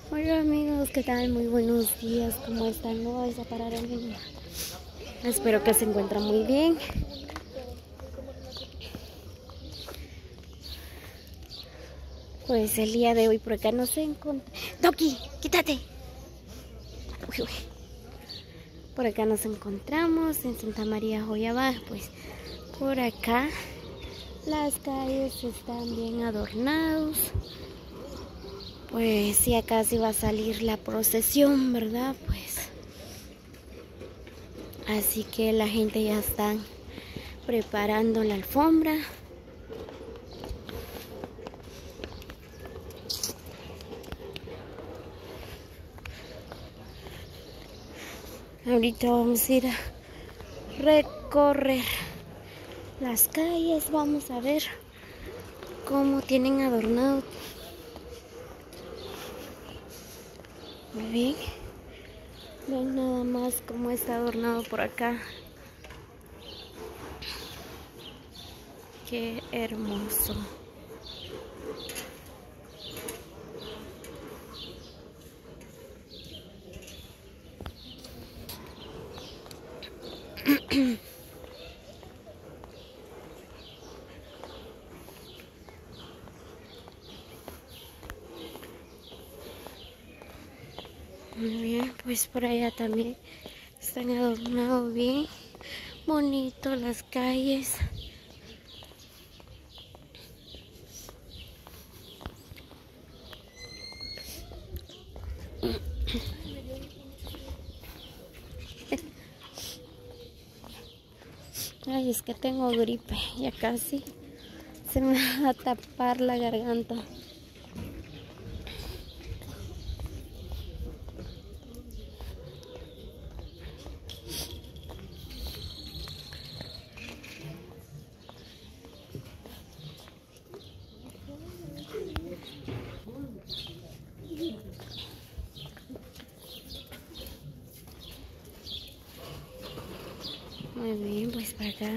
Hola amigos, ¿qué tal? Muy buenos días, ¿cómo están? No vais a parar en mí. Espero que se encuentren muy bien. Pues el día de hoy por acá nos encontramos. ¡Doki! ¡Quítate! Uy, uy. Por acá nos encontramos en Santa María Joyabá. Pues por acá las calles están bien adornados. Pues ya casi va a salir la procesión, ¿verdad? Pues así que la gente ya está preparando la alfombra. Ahorita vamos a ir a recorrer las calles, vamos a ver cómo tienen adornado. Muy bien. Ven nada más cómo está adornado por acá. Qué hermoso. Muy bien, pues por allá también están adornados bien bonito las calles. Ay, es que tengo gripe, ya casi se me va a tapar la garganta. Muy bien, pues para acá.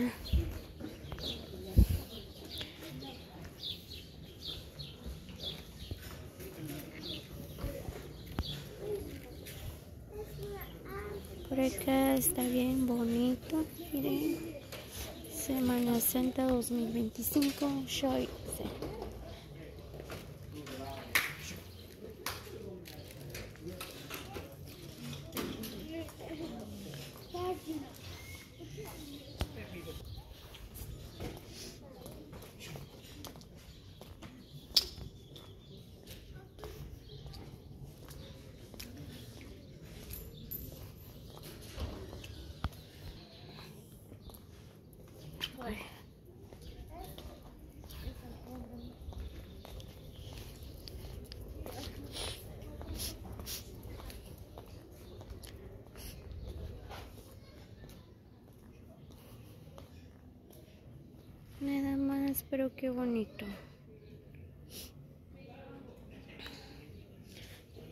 Por acá está bien bonito, miren. Semana Santa 2025, Shoy. Nada más, pero qué bonito.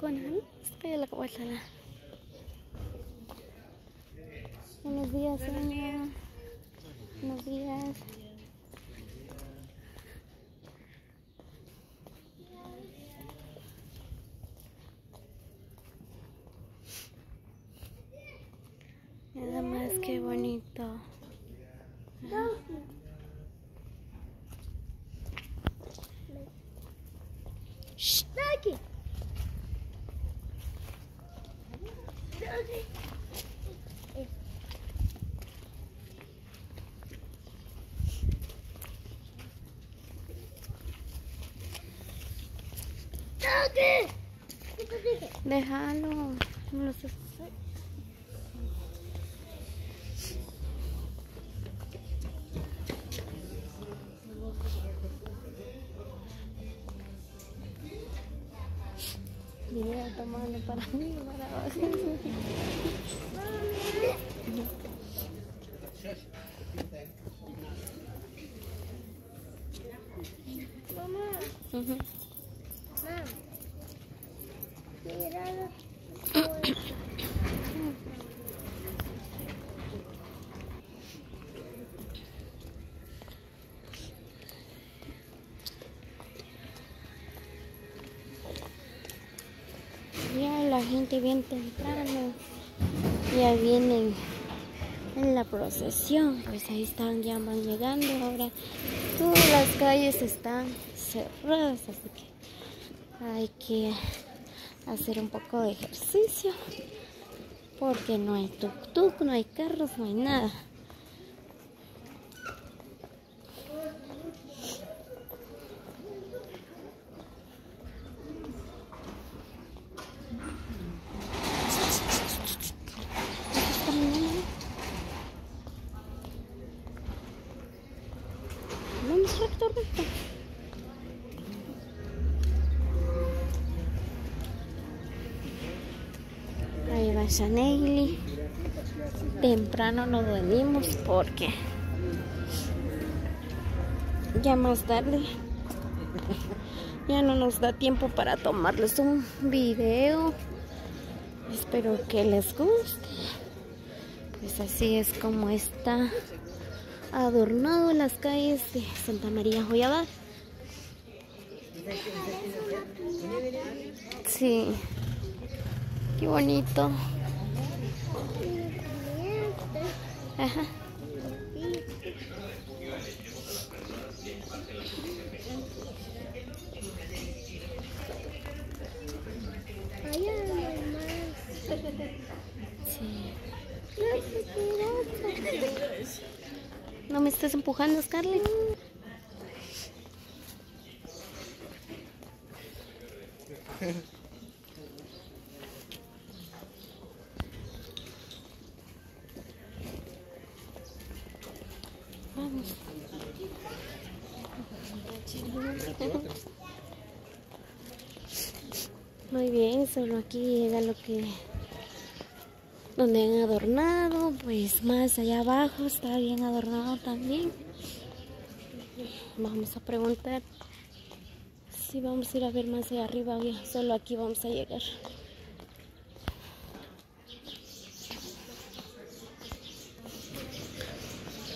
Con estoy a la cabeza. Buenos días, señora. Buenos días. Nada más, qué bonito. Shh. Déjalo. No lo sé. Mira, tomando para mí, para vos. Mamá. Mira. la gente bien temprano. Ya vienen en la procesión, pues ahí están, ya van llegando. Ahora todas las calles están cerradas, así que hay que hacer un poco de ejercicio porque no hay tuk-tuk, no hay carros, no hay nada. Vamos recto. Ahí va Shaneili. Temprano nos venimos porque ya más tarde ya no nos da tiempo para tomarles un video. Espero que les guste. Pues así es como está adornado las calles de Santa María Joyabad. Sí, qué bonito. Ajá. Sí. No me estás empujando, Scarlett. Vamos. Muy bien, solo aquí llega lo que donde han adornado, pues más allá abajo está bien adornado también. Vamos a preguntar si vamos a ir a ver más allá arriba, ya solo aquí vamos a llegar.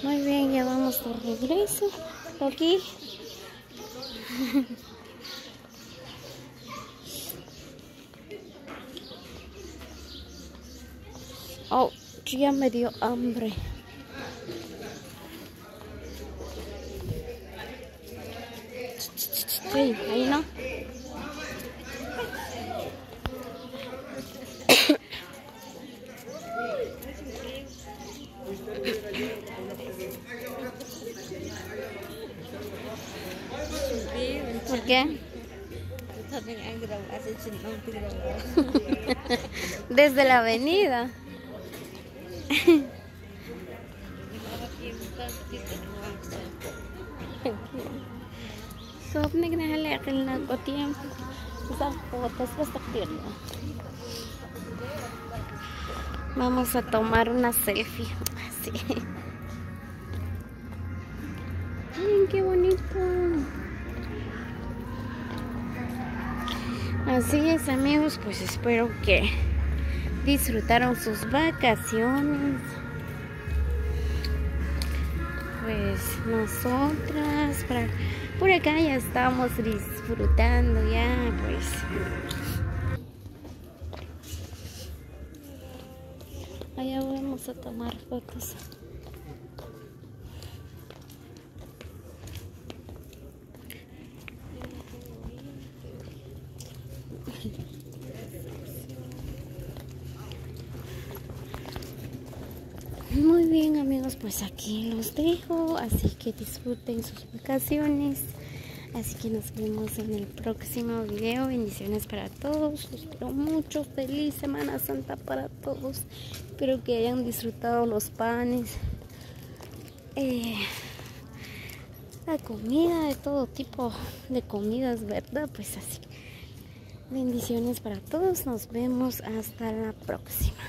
Muy bien, ya vamos de regreso. Aquí. Oh, ya me dio hambre. Sí, ahí no. ¿Por qué? Desde la avenida. Vamos a tomar una selfie. Así. Ay, qué bonito. Así es, amigos, pues espero que disfrutaron sus vacaciones. Pues nosotras por acá ya estamos disfrutando ya, pues. Allá vamos a tomar fotos. Muy bien, amigos, pues aquí los dejo, así que disfruten sus vacaciones. Así que nos vemos en el próximo video. Bendiciones para todos, los quiero mucho. Feliz Semana Santa para todos. Espero que hayan disfrutado los panes, la comida, de todo tipo de comidas, ¿verdad? Pues así. Bendiciones para todos, nos vemos hasta la próxima.